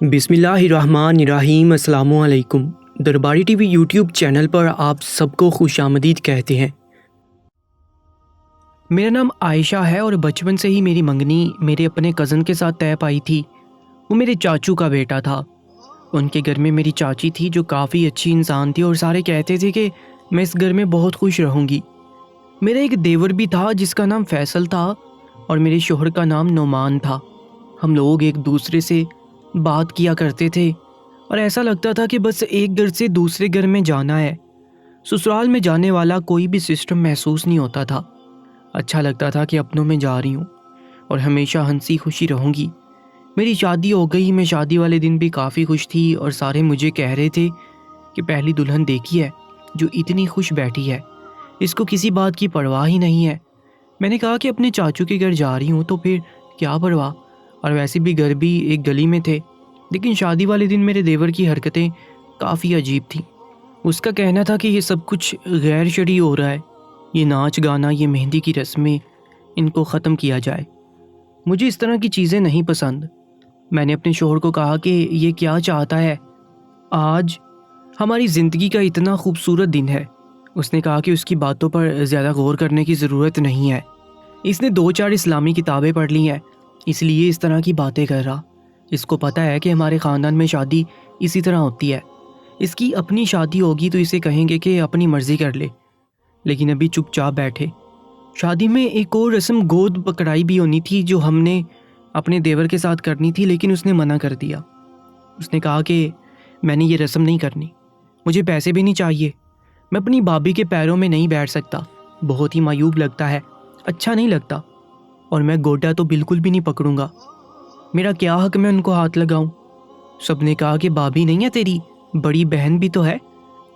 بسم اللہ الرحمن الرحیم۔ السلام علیکم۔ درباری ٹی وی یوٹیوب چینل پر آپ سب کو خوش آمدید کہتے ہیں۔ میرا نام عائشہ ہے اور بچپن سے ہی میری منگنی میرے اپنے کزن کے ساتھ طے پائی تھی۔ وہ میرے چاچو کا بیٹا تھا۔ ان کے گھر میں میری چاچی تھی جو کافی اچھی انسان تھی اور سارے کہتے تھے کہ میں اس گھر میں بہت خوش رہوں گی۔ میرا ایک دیور بھی تھا جس کا نام فیصل تھا اور میرے شوہر کا نام نعمان تھا۔ ہم لوگ ایک دوسرے سے بات کیا کرتے تھے اور ایسا لگتا تھا کہ بس ایک گھر سے دوسرے گھر میں جانا ہے۔ سسرال میں جانے والا کوئی بھی سسٹم محسوس نہیں ہوتا تھا۔ اچھا لگتا تھا کہ اپنوں میں جا رہی ہوں اور ہمیشہ ہنسی خوشی رہوں گی۔ میری شادی ہو گئی۔ میں شادی والے دن بھی کافی خوش تھی اور سارے مجھے کہہ رہے تھے کہ پہلی دلہن دیکھی ہے جو اتنی خوش بیٹھی ہے، اس کو کسی بات کی پرواہ ہی نہیں ہے۔ میں نے کہا کہ اپنے چاچو کے گھر جا رہی ہوں تو پھر کیا پرواہ، اور ویسے بھی گھر بھی ایک گلی میں تھے۔ لیکن شادی والے دن میرے دیور کی حرکتیں کافی عجیب تھیں۔ اس کا کہنا تھا کہ یہ سب کچھ غیر شرعی ہو رہا ہے، یہ ناچ گانا، یہ مہندی کی رسمیں، ان کو ختم کیا جائے۔ مجھے اس طرح کی چیزیں نہیں پسند۔ میں نے اپنے شوہر کو کہا کہ یہ کیا چاہتا ہے، آج ہماری زندگی کا اتنا خوبصورت دن ہے۔ اس نے کہا کہ اس کی باتوں پر زیادہ غور کرنے کی ضرورت نہیں ہے، اس نے 2-4 اسلامی کتابیں پڑھ لی ہیں، اس لیے اس طرح کی باتیں کر رہا۔ اس کو پتہ ہے کہ ہمارے خاندان میں شادی اسی طرح ہوتی ہے، اس کی اپنی شادی ہوگی تو اسے کہیں گے کہ اپنی مرضی کر لے۔ لیکن ابھی چپ چاپ بیٹھے۔ شادی میں ایک اور رسم گود پکڑائی بھی ہونی تھی جو ہم نے اپنے دیور کے ساتھ کرنی تھی، لیکن اس نے منع کر دیا۔ اس نے کہا کہ میں نے یہ رسم نہیں کرنی، مجھے پیسے بھی نہیں چاہیے، میں اپنی بھابھی کے پیروں میں نہیں بیٹھ سکتا، بہت ہی معیوب لگتا ہے، اچھا نہیں لگتا، اور میں گوڈا تو بالکل بھی نہیں پکڑوں گا، میرا کیا حق میں ان کو ہاتھ لگاؤں۔ سب نے کہا کہ بھابھی نہیں ہے تیری، بڑی بہن بھی تو ہے،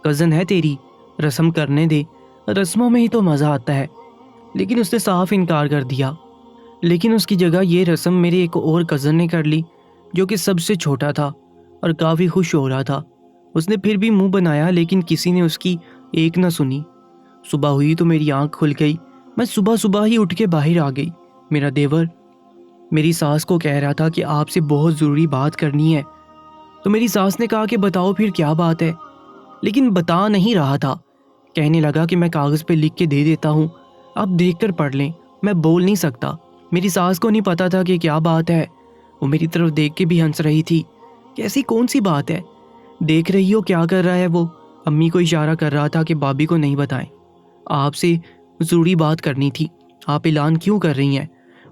کزن ہے تیری، رسم کرنے دے، رسموں میں ہی تو مزہ آتا ہے۔ لیکن اس نے صاف انکار کر دیا۔ لیکن اس کی جگہ یہ رسم میرے ایک اور کزن نے کر لی جو کہ سب سے چھوٹا تھا اور کافی خوش ہو رہا تھا۔ اس نے پھر بھی منہ بنایا لیکن کسی نے اس کی ایک نہ سنی۔ صبح ہوئی تو میری آنکھ کھل گئی۔ میں صبح صبح ہی اٹھ کے باہر آ گئی۔ میرا دیور میری ساس کو کہہ رہا تھا کہ آپ سے بہت ضروری بات کرنی ہے، تو میری ساس نے کہا کہ بتاؤ پھر کیا بات ہے، لیکن بتا نہیں رہا تھا۔ کہنے لگا کہ میں کاغذ پہ لکھ کے دے دیتا ہوں، آپ دیکھ کر پڑھ لیں، میں بول نہیں سکتا۔ میری ساس کو نہیں پتا تھا کہ کیا بات ہے، وہ میری طرف دیکھ کے بھی ہنس رہی تھی کہ ایسی کون سی بات ہے، دیکھ رہی ہو کیا کر رہا ہے وہ۔ امی کو اشارہ کر رہا تھا کہ بھابھی کو نہیں بتائیں، آپ سے ضروری بات کرنی تھی، آپ اعلان کیوں کر رہی ہیں۔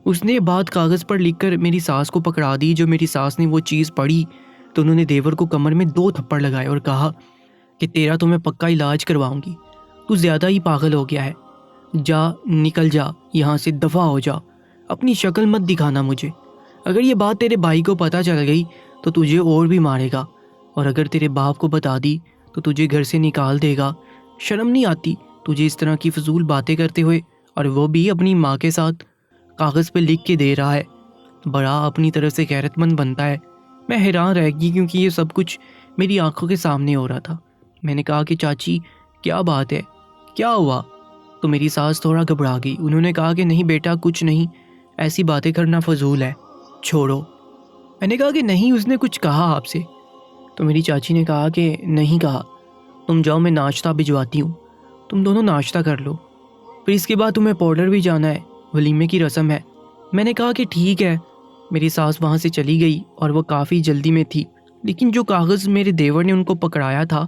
اس نے بات کاغذ پر لکھ کر میری ساس کو پکڑا دی۔ جو میری ساس نے وہ چیز پڑھی تو انہوں نے دیور کو کمر میں 2 تھپڑ لگائے اور کہا کہ تیرا تو میں پکا علاج کرواؤں گی، تو زیادہ ہی پاگل ہو گیا ہے، جا نکل جا یہاں سے، دفع ہو جا، اپنی شکل مت دکھانا مجھے۔ اگر یہ بات تیرے بھائی کو پتہ چل گئی تو تجھے اور بھی مارے گا، اور اگر تیرے باپ کو بتا دی تو تجھے گھر سے نکال دے گا۔ شرم نہیں آتی تجھے اس طرح کی فضول باتیں کرتے ہوئے، اور وہ بھی اپنی ماں کے ساتھ کاغذ پہ لکھ کے دے رہا ہے، بڑا اپنی طرف سے غیرت مند بنتا ہے۔ میں حیران رہ گئی کیونکہ یہ سب کچھ میری آنکھوں کے سامنے ہو رہا تھا۔ میں نے کہا کہ چاچی کیا بات ہے، کیا ہوا؟ تو میری ساس تھوڑا گھبرا گئی۔ انہوں نے کہا کہ نہیں بیٹا کچھ نہیں، ایسی باتیں کرنا فضول ہے، چھوڑو۔ میں نے کہا کہ نہیں، اس نے کچھ کہا آپ سے؟ تو میری چاچی نے کہا کہ نہیں کہا، تم جاؤ میں ناشتہ بھجواتی ہوں، تم دونوں ناشتہ کر لو، پھر اس کے بعد تمہیں پاؤڈر بھی جانا ہے، ولیمے کی رسم ہے۔ میں نے کہا کہ ٹھیک ہے۔ میری ساس وہاں سے چلی گئی اور وہ کافی جلدی میں تھی، لیکن جو کاغذ میرے دیور نے ان کو پکڑایا تھا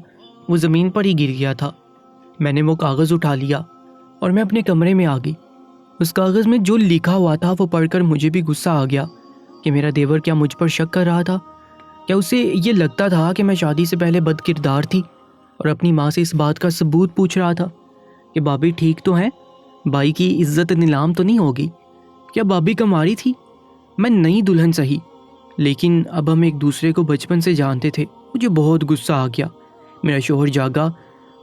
وہ زمین پر ہی گر گیا تھا۔ میں نے وہ کاغذ اٹھا لیا اور میں اپنے کمرے میں آ گئی۔ اس کاغذ میں جو لکھا ہوا تھا وہ پڑھ کر مجھے بھی غصہ آ گیا کہ میرا دیور کیا مجھ پر شک کر رہا تھا؟ کیا اسے یہ لگتا تھا کہ میں شادی سے پہلے بد کردار تھی اور اپنی ماں سے اس بات کا ثبوت پوچھ رہا تھا کہ بھابھی ٹھیک تو ہیں، بھائی کی عزت نیلام تو نہیں ہوگی؟ کیا بھابھی کماری تھی؟ میں نئی دلہن سہی، لیکن اب ہم ایک دوسرے کو بچپن سے جانتے تھے۔ مجھے بہت غصہ آ گیا۔ میرا شوہر جاگا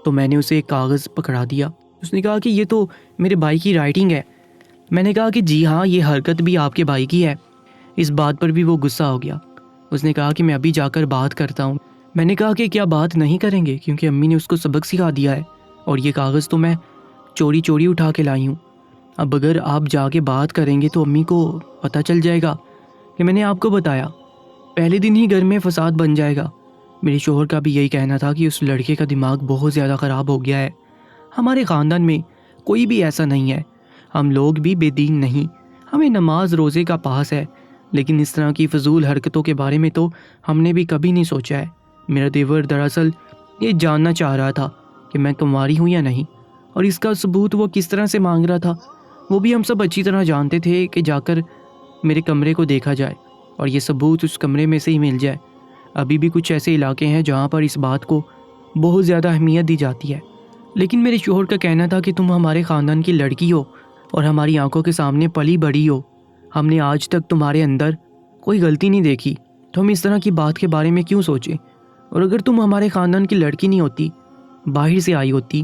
تو میں نے اسے ایک کاغذ پکڑا دیا۔ اس نے کہا کہ یہ تو میرے بھائی کی رائٹنگ ہے۔ میں نے کہا کہ جی ہاں، یہ حرکت بھی آپ کے بھائی کی ہے۔ اس بات پر بھی وہ غصہ ہو گیا۔ اس نے کہا کہ میں ابھی جا کر بات کرتا ہوں۔ میں نے کہا کہ کیا بات نہیں کریں گے، کیونکہ امی نے اس کو سبق سکھا دیا ہے اور یہ کاغذ تو میں چوری چوری اٹھا کے لائی ہوں۔ اب اگر آپ جا کے بات کریں گے تو امی کو پتہ چل جائے گا کہ میں نے آپ کو بتایا۔ پہلے دن ہی گھر میں فساد بن جائے گا۔ میرے شوہر کا بھی یہی کہنا تھا کہ اس لڑکے کا دماغ بہت زیادہ خراب ہو گیا ہے۔ ہمارے خاندان میں کوئی بھی ایسا نہیں ہے، ہم لوگ بھی بے دین نہیں، ہمیں نماز روزے کا پاس ہے، لیکن اس طرح کی فضول حرکتوں کے بارے میں تو ہم نے بھی کبھی نہیں سوچا ہے۔ میرا دیور دراصل یہ جاننا چاہ رہا تھا کہ میں کنواری ہوں یا نہیں، اور اس کا ثبوت وہ کس طرح سے مانگ رہا تھا وہ بھی ہم سب اچھی طرح جانتے تھے کہ جا کر میرے کمرے کو دیکھا جائے اور یہ ثبوت اس کمرے میں سے ہی مل جائے۔ ابھی بھی کچھ ایسے علاقے ہیں جہاں پر اس بات کو بہت زیادہ اہمیت دی جاتی ہے، لیکن میرے شوہر کا کہنا تھا کہ تم ہمارے خاندان کی لڑکی ہو اور ہماری آنکھوں کے سامنے پلی بڑھی ہو، ہم نے آج تک تمہارے اندر کوئی غلطی نہیں دیکھی، تو ہم اس طرح کی بات کے بارے میں کیوں سوچیں؟ اور اگر تم ہمارے خاندان کی لڑکی نہیں ہوتی، باہر سے آئی ہوتی،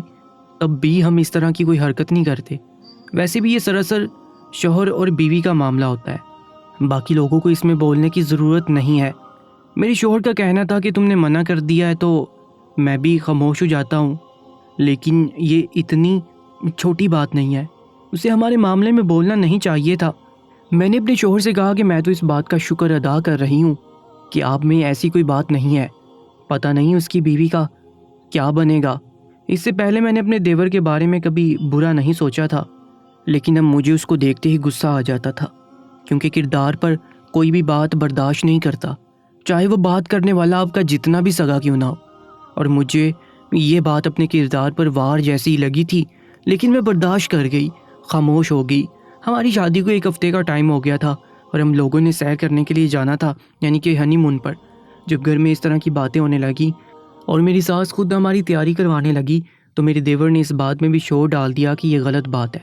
تب بھی ہم اس طرح کی کوئی حرکت نہیں کرتے۔ ویسے بھی یہ سراسر شوہر اور بیوی کا معاملہ ہوتا ہے، باقی لوگوں کو اس میں بولنے کی ضرورت نہیں ہے۔ میرے شوہر کا کہنا تھا کہ تم نے منع کر دیا ہے تو میں بھی خاموش ہو جاتا ہوں، لیکن یہ اتنی چھوٹی بات نہیں ہے، اسے ہمارے معاملے میں بولنا نہیں چاہیے تھا۔ میں نے اپنے شوہر سے کہا کہ میں تو اس بات کا شکر ادا کر رہی ہوں کہ آپ میں ایسی کوئی بات نہیں ہے، پتہ نہیں اس کی بیوی کا کیا بنے گا۔ اس سے پہلے میں نے اپنے دیور کے بارے میں کبھی برا نہیں سوچا تھا، لیکن اب مجھے اس کو دیکھتے ہی غصہ آ جاتا تھا، کیونکہ کردار پر کوئی بھی بات برداشت نہیں کرتا، چاہے وہ بات کرنے والا آپ کا جتنا بھی سگا کیوں نہ ہو۔ اور مجھے یہ بات اپنے کردار پر وار جیسی لگی تھی، لیکن میں برداشت کر گئی، خاموش ہو گئی۔ ہماری شادی کو 1 ہفتے کا ٹائم ہو گیا تھا اور ہم لوگوں نے سیر کرنے کے لیے جانا تھا، یعنی کہ ہنی مون پر۔ جب گھر میں اس طرح کی باتیں ہونے لگی اور میری ساس خود ہماری تیاری کروانے لگی تو میرے دیور نے اس بات میں بھی شور ڈال دیا کہ یہ غلط بات ہے،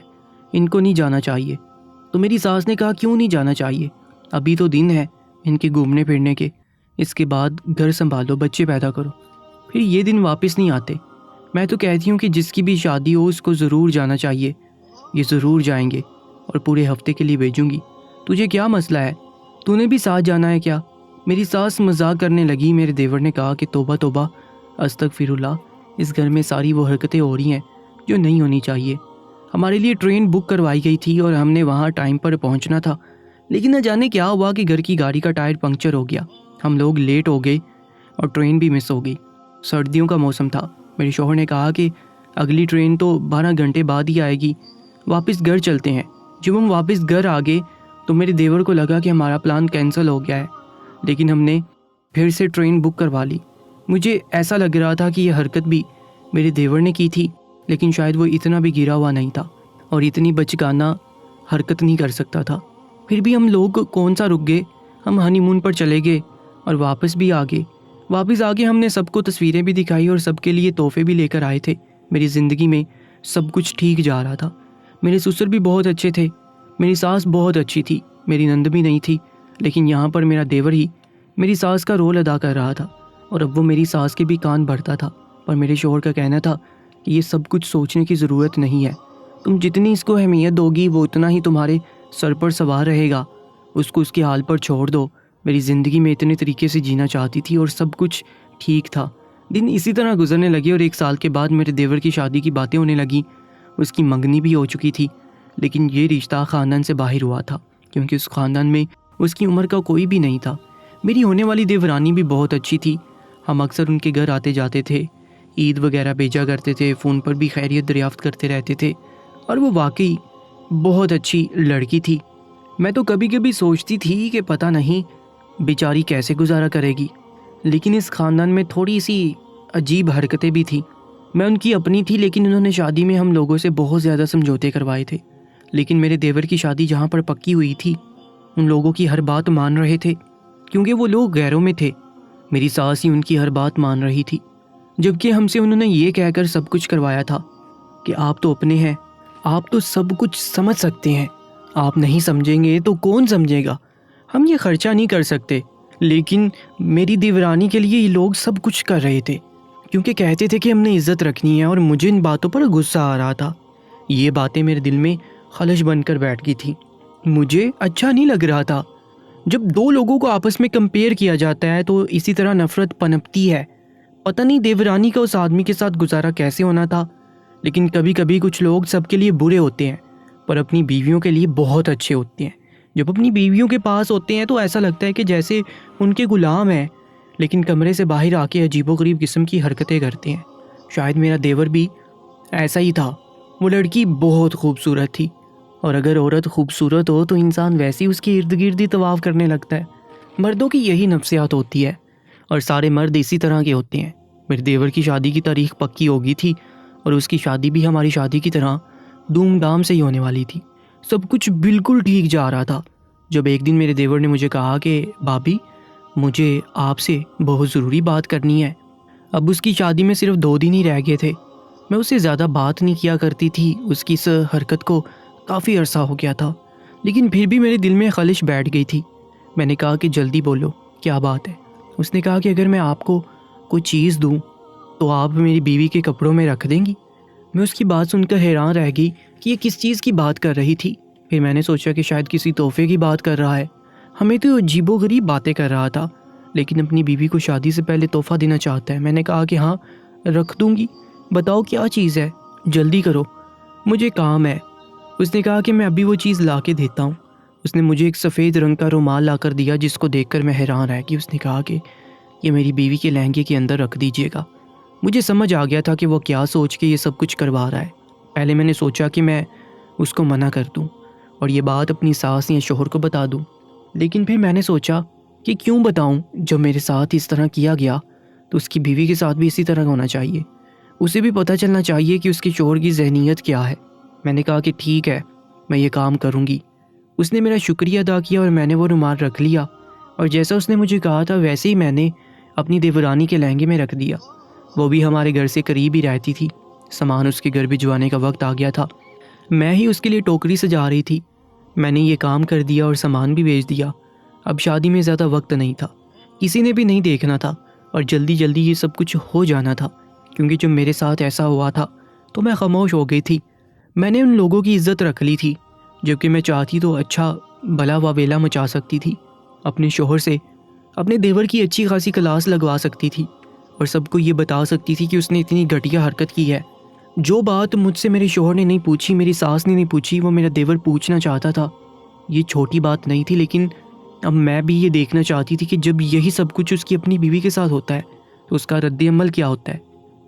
ان کو نہیں جانا چاہیے۔ تو میری ساس نے کہا کیوں نہیں جانا چاہیے، ابھی تو دن ہے ان کے گھومنے پھرنے کے، اس کے بعد گھر سنبھالو، بچے پیدا کرو، پھر یہ دن واپس نہیں آتے۔ میں تو کہتی ہوں کہ جس کی بھی شادی ہو اس کو ضرور جانا چاہیے، یہ ضرور جائیں گے اور پورے ہفتے کے لیے بھیجوں گی، تجھے کیا مسئلہ ہے، تو نے بھی ساتھ جانا ہے کیا؟ میری ساس مذاق کرنے لگی۔ میرے دیور نے کہا کہ توبہ توبہ، استغفر اللہ، اس گھر میں ساری وہ حرکتیں ہو رہی ہیں جو نہیں ہونی چاہیے۔ ہمارے لیے ٹرین بک کروائی گئی تھی اور ہم نے وہاں ٹائم پر پہنچنا تھا، لیکن نہ جانے کیا ہوا کہ گھر کی گاڑی کا ٹائر پنکچر ہو گیا، ہم لوگ لیٹ ہو گئے اور ٹرین بھی مس ہو گئی۔ سردیوں کا موسم تھا۔ میرے شوہر نے کہا کہ اگلی ٹرین تو 12 گھنٹے بعد ہی آئے گی، واپس گھر چلتے ہیں۔ جب ہم واپس گھر آ گئے تو میرے دیور کو لگا کہ ہمارا پلان کینسل ہو گیا ہے، لیکن ہم نے پھر سے ٹرین بک کروا لی۔ مجھے ایسا لگ رہا تھا کہ یہ حرکت بھی میرے دیور نے کی تھی، لیکن شاید وہ اتنا بھی گرا ہوا نہیں تھا اور اتنی بچگانہ حرکت نہیں کر سکتا تھا۔ پھر بھی ہم لوگ کون سا رک گئے، ہم ہنی مون پر چلے گئے اور واپس بھی آ گئے۔ واپس آ کے ہم نے سب کو تصویریں بھی دکھائی اور سب کے لیے تحفے بھی لے کر آئے تھے۔ میری زندگی میں سب کچھ ٹھیک جا رہا تھا، میرے سسر بھی بہت اچھے تھے، میری ساس بہت اچھی تھی، میری نند بھی نہیں تھی، لیکن یہاں پر میرا دیور ہی میری ساس کا رول ادا کر رہا تھا اور اب وہ میری ساس کے بھی کان بھرتا تھا۔ پر میرے شوہر کا کہنا تھا کہ یہ سب کچھ سوچنے کی ضرورت نہیں ہے، تم جتنی اس کو اہمیت دو گی وہ اتنا ہی تمہارے سر پر سوار رہے گا، اس کو اس کے حال پر چھوڑ دو۔ میری زندگی میں اتنے طریقے سے جینا چاہتی تھی اور سب کچھ ٹھیک تھا۔ دن اسی طرح گزرنے لگے اور 1 سال کے بعد میرے دیور کی شادی کی باتیں ہونے لگیں، اس کی منگنی بھی ہو چکی تھی، لیکن یہ رشتہ خاندان سے باہر ہوا تھا کیونکہ اس خاندان میں اس کی عمر کا کوئی بھی نہیں تھا۔ میری ہونے والی دیورانی بھی بہت اچھی تھی، ہم اکثر ان کے گھر آتے جاتے تھے، عید وغیرہ بھیجا کرتے تھے، فون پر بھی خیریت دریافت کرتے رہتے تھے، اور وہ واقعی بہت اچھی لڑکی تھی۔ میں تو کبھی کبھی سوچتی تھی کہ پتہ نہیں بیچاری کیسے گزارا کرے گی، لیکن اس خاندان میں تھوڑی سی عجیب حرکتیں بھی تھیں۔ میں ان کی اپنی تھی، لیکن انہوں نے شادی میں ہم لوگوں سے بہت زیادہ سمجھوتے کروائے تھے، لیکن میرے دیور کی شادی جہاں پر پکی ہوئی تھی ان لوگوں کی ہر بات مان رہے تھے، کیونکہ وہ لوگ غیروں میں تھے۔ میری ساس ہی ان کی ہر بات مان رہی تھی، جبکہ ہم سے انہوں نے یہ کہہ کر سب کچھ کروایا تھا کہ آپ تو اپنے ہیں، آپ تو سب کچھ سمجھ سکتے ہیں، آپ نہیں سمجھیں گے تو کون سمجھے گا، ہم یہ خرچہ نہیں کر سکتے۔ لیکن میری دیورانی کے لیے یہ لوگ سب کچھ کر رہے تھے، کیونکہ کہتے تھے کہ ہم نے عزت رکھنی ہے، اور مجھے ان باتوں پر غصہ آ رہا تھا۔ یہ باتیں میرے دل میں خلش بن کر بیٹھ گئی تھی، مجھے اچھا نہیں لگ رہا تھا۔ جب 2 لوگوں کو آپس میں کمپیئر کیا جاتا ہے تو اسی طرح نفرت پنپتی ہے۔ پتہ نہیں دیورانی کا اس آدمی کے ساتھ گزارا کیسے ہونا تھا، لیکن کبھی کبھی کچھ لوگ سب کے لیے برے ہوتے ہیں پر اپنی بیویوں کے لیے بہت اچھے ہوتے ہیں۔ جب اپنی بیویوں کے پاس ہوتے ہیں تو ایسا لگتا ہے کہ جیسے ان کے غلام ہیں، لیکن کمرے سے باہر آ کے عجیب و غریب قسم کی حرکتیں کرتے ہیں۔ شاید میرا دیور بھی ایسا ہی تھا۔ وہ لڑکی بہت خوبصورت تھی، اور اگر عورت خوبصورت ہو تو انسان ویسے ہی اس کے ارد گرد ہی طواف کرنے لگتا ہے۔ مردوں کی یہی نفسیات ہوتی ہے، اور سارے مرد اسی طرح کے ہوتے ہیں۔ میرے دیور کی شادی کی تاریخ پکی ہو گئی تھی، اور اس کی شادی بھی ہماری شادی کی طرح دھوم دھام سے ہی ہونے والی تھی۔ سب کچھ بالکل ٹھیک جا رہا تھا، جب ایک دن میرے دیور نے مجھے کہا کہ بھابھی، مجھے آپ سے بہت ضروری بات کرنی ہے۔ اب اس کی شادی میں صرف 2 دن ہی رہ گئے تھے۔ میں اس سے زیادہ بات نہیں کیا کرتی تھی، اس کی اس حرکت کو کافی عرصہ ہو گیا تھا، لیکن پھر بھی میرے دل میں خلش بیٹھ گئی تھی۔ میں نے کہا کہ جلدی بولو، کیا بات ہے؟ اس نے کہا کہ اگر میں آپ کو کوئی چیز دوں تو آپ میری بیوی کے کپڑوں میں رکھ دیں گی۔ میں اس کی بات سن کر حیران رہ گئی کہ یہ کس چیز کی بات کر رہی تھی۔ پھر میں نے سوچا کہ شاید کسی تحفے کی بات کر رہا ہے۔ ہمیں تو عجیب و غریب باتیں کر رہا تھا، لیکن اپنی بیوی کو شادی سے پہلے تحفہ دینا چاہتا ہے۔ میں نے کہا کہ ہاں رکھ دوں گی، بتاؤ کیا چیز ہے، جلدی کرو، مجھے کام ہے۔ اس نے کہا کہ میں ابھی وہ چیز لا کے دیتا ہوں۔ اس نے مجھے ایک سفید رنگ کا رومال لا کر دیا، جس کو دیکھ کر میں حیران رہ گئی۔ اس نے کہا کہ یہ میری بیوی کے لہنگے کے اندر رکھ دیجیے گا۔ مجھے سمجھ آ گیا تھا کہ وہ کیا سوچ کے یہ سب کچھ کروا رہا ہے۔ پہلے میں نے سوچا کہ میں اس کو منع کر دوں اور یہ بات اپنی ساس یا شوہر کو بتا دوں، لیکن پھر میں نے سوچا کہ کیوں بتاؤں؟ جب میرے ساتھ اس طرح کیا گیا تو اس کی بیوی کے ساتھ بھی اسی طرح ہونا چاہیے، اسے بھی پتہ چلنا چاہیے کہ اس کے شوہر کی ذہنیت کیا ہے۔ میں نے کہا کہ ٹھیک ہے، میں یہ کام کروں گی۔ اس نے میرا شکریہ ادا کیا اور میں نے وہ رومال رکھ لیا، اور جیسا اس نے مجھے کہا تھا ویسے ہی میں نے اپنی دیورانی کے لہنگے میں رکھ دیا۔ وہ بھی ہمارے گھر سے قریب ہی رہتی تھی۔ سامان اس کے گھر بھجوانے کا وقت آ گیا تھا، میں ہی اس کے لیے ٹوکری سجا رہی تھی۔ میں نے یہ کام کر دیا اور سامان بھی بھیج دیا۔ اب شادی میں زیادہ وقت نہیں تھا، کسی نے بھی نہیں دیکھنا تھا، اور جلدی جلدی یہ سب کچھ ہو جانا تھا، کیونکہ جب میرے ساتھ ایسا ہوا تھا تو میں خاموش ہو گئی تھی۔ میں نے ان لوگوں کی عزت رکھ لی تھی، جبکہ میں چاہتی تو اچھا بلا واویلا مچا سکتی تھی، اپنے شوہر سے اپنے دیور کی اچھی خاصی کلاس لگوا سکتی تھی، اور سب کو یہ بتا سکتی تھی کہ اس نے اتنی گھٹیا حرکت کی ہے۔ جو بات مجھ سے میرے شوہر نے نہیں پوچھی، میری ساس نے نہیں پوچھی، وہ میرا دیور پوچھنا چاہتا تھا۔ یہ چھوٹی بات نہیں تھی، لیکن اب میں بھی یہ دیکھنا چاہتی تھی کہ جب یہی سب کچھ اس کی اپنی بیوی کے ساتھ ہوتا ہے تو اس کا رد عمل کیا ہوتا ہے،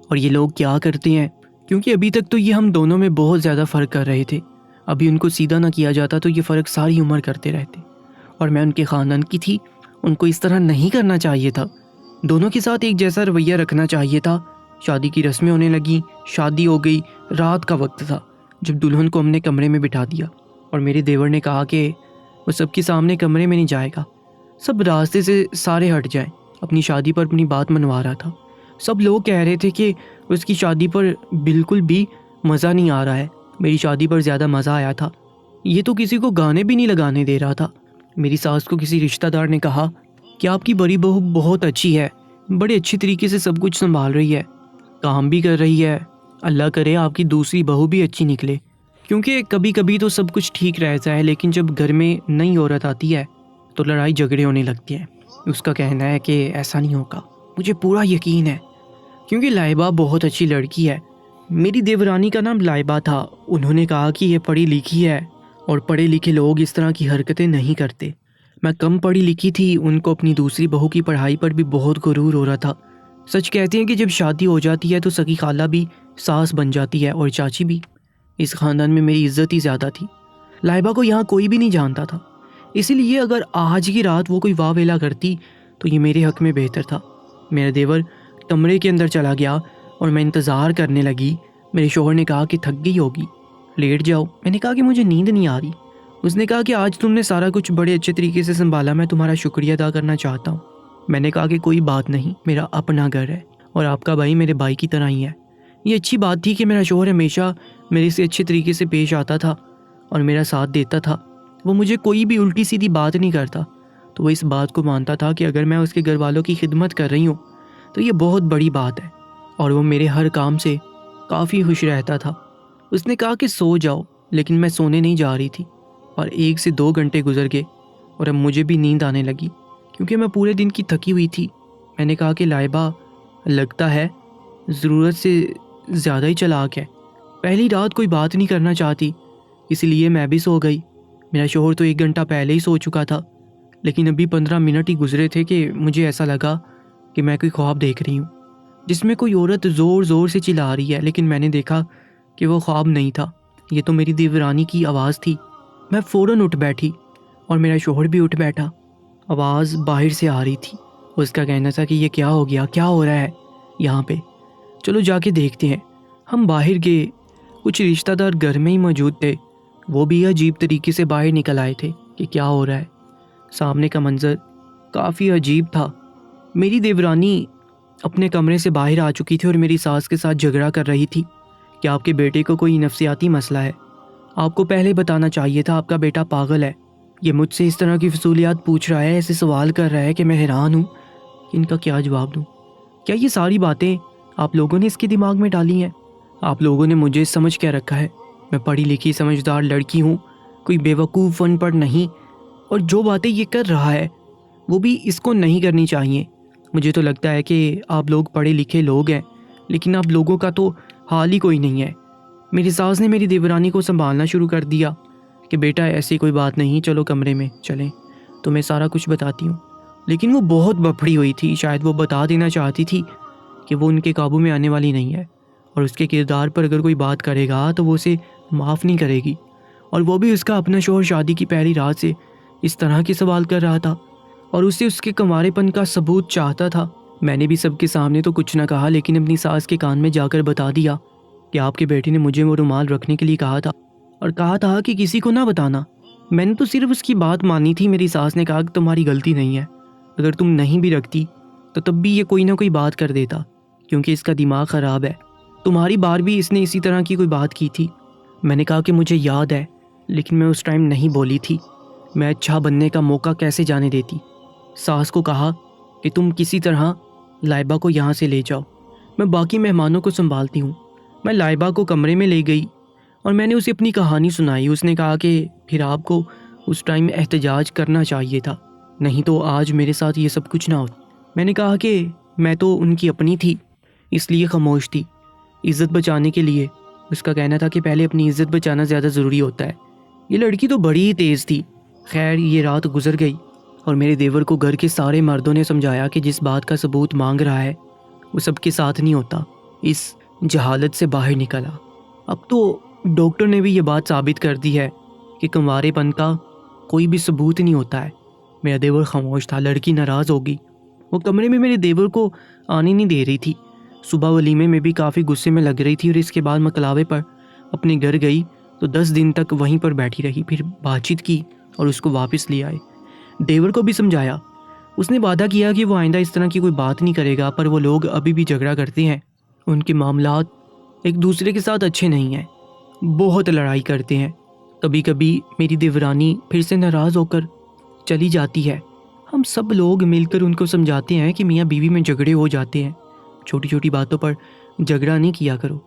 اور یہ لوگ کیا کرتے ہیں، کیونکہ ابھی تک تو یہ ہم دونوں میں بہت زیادہ فرق کر رہے تھے۔ ابھی ان کو سیدھا نہ کیا جاتا تو یہ فرق ساری عمر کرتے رہتے، اور میں ان کے خاندان کی تھی، ان کو اس طرح نہیں کرنا چاہیے تھا۔ دونوں کے ساتھ ایک جیسا رویہ رکھنا چاہیے تھا۔ شادی کی رسمیں ہونے لگیں، شادی ہو گئی، رات کا وقت تھا جب دلہن کو ہم نے کمرے میں بٹھا دیا، اور میرے دیور نے کہا کہ وہ سب کے سامنے کمرے میں نہیں جائے گا، سب راستے سے سارے ہٹ جائیں۔ اپنی شادی پر اپنی بات منوا رہا تھا۔ سب لوگ کہہ رہے تھے کہ اس کی شادی پر بالکل بھی مزہ نہیں آ رہا ہے۔ میری شادی پر زیادہ مزہ آیا تھا، یہ تو کسی کو گانے بھی نہیں لگانے دے رہا تھا۔ میری ساس کو کسی رشتہ دار نے کہا کہ آپ کی بڑی بہو بہت اچھی ہے، بڑے اچھی طریقے سے سب کچھ سنبھال رہی ہے، کام بھی کر رہی ہے، اللہ کرے آپ کی دوسری بہو بھی اچھی نکلے، کیونکہ کبھی کبھی تو سب کچھ ٹھیک رہتا ہے، لیکن جب گھر میں نئی عورت آتی ہے تو لڑائی جھگڑے ہونے لگتے ہیں۔ اس کا کہنا ہے کہ ایسا نہیں ہوگا، مجھے پورا یقین ہے، کیونکہ لائبہ بہت اچھی لڑکی ہے۔ میری دیورانی کا نام لائبہ تھا۔ انہوں نے کہا کہ یہ پڑھی لکھی ہے، اور پڑھے لکھے لوگ اس طرح کی حرکتیں نہیں کرتے۔ میں کم پڑھی لکھی تھی، ان کو اپنی دوسری بہو کی پڑھائی پر بھی بہت غرور ہو رہا تھا۔ سچ کہتے ہیں کہ جب شادی ہو جاتی ہے تو سکی خالہ بھی ساس بن جاتی ہے، اور چاچی بھی۔ اس خاندان میں میری عزت ہی زیادہ تھی۔ لائبہ کو یہاں کوئی بھی نہیں جانتا تھا، اسی لیے اگر آج کی رات وہ کوئی واہ ویلا کرتی تو یہ میرے حق میں بہتر تھا۔ میرا دیور کمرے کے اندر چلا گیا اور میں انتظار کرنے لگی۔ میرے شوہر نے کہا کہ تھک گئی ہوگی، لیٹ جاؤ۔ میں نے کہا کہ مجھے نیند نہیں آ رہی۔ اس نے کہا کہ آج تم نے سارا کچھ بڑے اچھے طریقے سے سنبھالا، میں تمہارا شکریہ ادا کرنا چاہتا ہوں۔ میں نے کہا کہ کوئی بات نہیں، میرا اپنا گھر ہے، اور آپ کا بھائی میرے بھائی کی طرح ہی ہے۔ یہ اچھی بات تھی کہ میرا شوہر ہمیشہ میرے سے اچھے طریقے سے پیش آتا تھا اور میرا ساتھ دیتا تھا۔ وہ مجھے کوئی بھی الٹی سیدھی بات نہیں کرتا، تو وہ اس بات کو مانتا تھا کہ اگر میں اس کے گھر والوں کی خدمت کر رہی ہوں تو یہ بہت بڑی بات ہے، اور وہ میرے ہر کام سے کافی خوش رہتا تھا۔ اس نے کہا کہ سو جاؤ، لیکن میں سونے نہیں جا رہی تھی، اور 1 سے 2 گھنٹے گزر گئے اور اب مجھے بھی نیند آنے لگی، کیونکہ میں پورے دن کی تھکی ہوئی تھی۔ میں نے کہا کہ لائبہ لگتا ہے ضرورت سے زیادہ ہی چلاک ہے، پہلی رات کوئی بات نہیں کرنا چاہتی، اس لیے میں بھی سو گئی۔ میرا شوہر تو 1 گھنٹہ پہلے ہی سو چکا تھا، لیکن ابھی 15 منٹ ہی گزرے تھے کہ مجھے ایسا لگا کہ میں کوئی خواب دیکھ رہی ہوں جس میں کوئی عورت زور زور سے چلا رہی ہے، لیکن میں نے دیکھا کہ وہ خواب نہیں تھا، یہ تو میری دیورانی کی آواز تھی۔ میں فوراً اٹھ بیٹھی اور میرا شوہر بھی اٹھ بیٹھا۔ آواز باہر سے آ رہی تھی، اس کا کہنا تھا کہ یہ کیا ہو گیا، کیا ہو رہا ہے یہاں پہ، چلو جا کے دیکھتے ہیں۔ ہم باہر گئے، کچھ رشتہ دار گھر میں ہی موجود تھے، وہ بھی عجیب طریقے سے باہر نکل آئے تھے کہ کیا ہو رہا ہے۔ سامنے کا منظر کافی عجیب تھا۔ میری دیورانی اپنے کمرے سے باہر آ چکی تھی اور میری ساس کے ساتھ جھگڑا کر رہی تھی کہ آپ کے بیٹے کو کوئی نفسیاتی مسئلہ ہے، آپ کو پہلے بتانا چاہیے تھا، آپ کا بیٹا پاگل ہے۔ یہ مجھ سے اس طرح کی فضولیات پوچھ رہا ہے، ایسے سوال کر رہا ہے کہ میں حیران ہوں کہ ان کا کیا جواب دوں۔ کیا یہ ساری باتیں آپ لوگوں نے اس کے دماغ میں ڈالی ہیں؟ آپ لوگوں نے مجھے سمجھ کے رکھا ہے، میں پڑھی لکھی سمجھدار لڑکی ہوں، کوئی بیوقوف ان پڑھ نہیں، اور جو باتیں یہ کر رہا ہے وہ بھی اس کو نہیں کرنی چاہیے۔ مجھے تو لگتا ہے کہ آپ لوگ پڑھے لکھے لوگ ہیں، لیکن آپ لوگوں کا تو حال ہی کوئی نہیں ہے۔ میری ساس نے میری دیورانی کو سنبھالنا شروع کر دیا کہ بیٹا ایسی کوئی بات نہیں، چلو کمرے میں چلیں، تمہیں سارا کچھ بتاتی ہوں۔ لیکن وہ بہت بپھڑی ہوئی تھی، شاید وہ بتا دینا چاہتی تھی کہ وہ ان کے قابو میں آنے والی نہیں ہے، اور اس کے کردار پر اگر کوئی بات کرے گا تو وہ اسے معاف نہیں کرے گی، اور وہ بھی اس کا اپنا شوہر شادی کی پہلی رات سے اس طرح کے سوال کر رہا تھا اور اسے اس کے کنوارے پن کا ثبوت چاہتا تھا۔ میں نے بھی سب کے سامنے تو کچھ نہ کہا، لیکن اپنی ساس کے کان میں جا کر بتا دیا کہ آپ کے بیٹے نے مجھے وہ رومال رکھنے کے لیے کہا تھا اور کہا تھا کہ کسی کو نہ بتانا۔ میں نے تو صرف اس کی بات مانی تھی۔ میری ساس نے کہا کہ تمہاری غلطی نہیں ہے، اگر تم نہیں بھی رکھتی تو تب بھی یہ کوئی نہ کوئی بات کر دیتا، کیونکہ اس کا دماغ خراب ہے۔ تمہاری بار بھی اس نے اسی طرح کی کوئی بات کی تھی۔ میں نے کہا کہ مجھے یاد ہے، لیکن میں اس ٹائم نہیں بولی تھی، میں اچھا بننے کا موقع کیسے جانے دیتی۔ ساس کو کہا کہ تم کسی طرح لائبہ کو یہاں سے لے جاؤ، میں باقی مہمانوں کو سنبھالتی ہوں۔ میں لائبہ کو کمرے میں لے گئی اور میں نے اسے اپنی کہانی سنائی۔ اس نے کہا کہ پھر آپ کو اس ٹائم احتجاج کرنا چاہیے تھا، نہیں تو آج میرے ساتھ یہ سب کچھ نہ ہوتا۔ میں نے کہا کہ میں تو ان کی اپنی تھی، اس لیے خاموش تھی، عزت بچانے کے لیے۔ اس کا کہنا تھا کہ پہلے اپنی عزت بچانا زیادہ ضروری ہوتا ہے۔ یہ لڑکی تو بڑی ہی تیز تھی۔ خیر یہ رات گزر گئی اور میرے دیور کو گھر کے سارے مردوں نے سمجھایا کہ جس بات کا ثبوت مانگ رہا ہے وہ سب کے ساتھ نہیں ہوتا، اس جہالت سے باہر نکلا۔ اب تو ڈاکٹر نے بھی یہ بات ثابت کر دی ہے کہ کنوارے پن کا کوئی بھی ثبوت نہیں ہوتا ہے۔ میرا دیور خاموش تھا، لڑکی ناراض ہوگی، وہ کمرے میں میرے دیور کو آنے نہیں دے رہی تھی۔ صبح ولیمے میں بھی کافی غصے میں لگ رہی تھی اور اس کے بعد مکلاوے پر اپنے گھر گئی تو 10 دن تک وہیں پر بیٹھی رہی، پھر بات چیت کی اور اس کو واپس لے آئے۔ دیور کو بھی سمجھایا، اس نے وعدہ کیا کہ وہ آئندہ اس طرح کی کوئی بات نہیں کرے گا، پر وہ لوگ ابھی بھی جھگڑا کرتے ہیں، ان کے معاملات ایک دوسرے کے ساتھ اچھے نہیں ہیں، بہت لڑائی کرتے ہیں۔ کبھی کبھی میری دیورانی پھر سے ناراض ہو کر چلی جاتی ہے۔ ہم سب لوگ مل کر ان کو سمجھاتے ہیں کہ میاں بیوی میں جھگڑے ہو جاتے ہیں، چھوٹی چھوٹی باتوں پر جھگڑا نہیں کیا کرو۔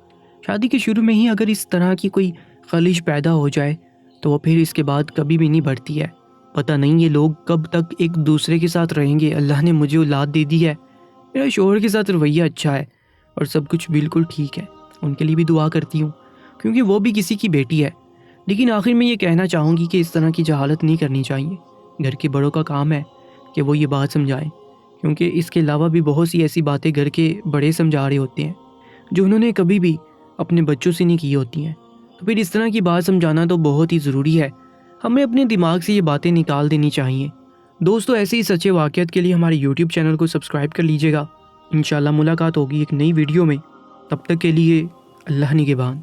شادی کے شروع میں ہی اگر اس طرح کی کوئی خلش پیدا ہو جائے تو وہ پھر اس کے بعد کبھی بھی نہیں بڑھتی ہے۔ پتہ نہیں یہ لوگ کب تک ایک دوسرے کے ساتھ رہیں گے۔ اللہ نے مجھے اولاد دے دی ہے، میرا شوہر کے ساتھ رویہ اچھا ہے اور سب کچھ بالکل ٹھیک ہے، ان کے لیے بھی دعا کرتی ہوں کیونکہ وہ بھی کسی کی بیٹی ہے۔ لیکن آخر میں یہ کہنا چاہوں گی کہ اس طرح کی جہالت نہیں کرنی چاہیے۔ گھر کے بڑوں کا کام ہے کہ وہ یہ بات سمجھائیں، کیونکہ اس کے علاوہ بھی بہت سی ایسی باتیں گھر کے بڑے سمجھا رہے ہوتے ہیں جو انہوں نے کبھی بھی اپنے بچوں سے نہیں کی ہوتی ہیں، تو پھر اس طرح کی بات سمجھانا تو بہت ہی ضروری ہے۔ ہمیں اپنے دماغ سے یہ باتیں نکال دینی چاہیے۔ دوستو ایسے ہی سچے واقعات کے لیے ہمارے یوٹیوب چینل کو سبسکرائب کر لیجیے گا۔ انشاءاللہ ملاقات ہوگی ایک نئی ویڈیو میں، تب تک کے لیے اللہ نگہبان۔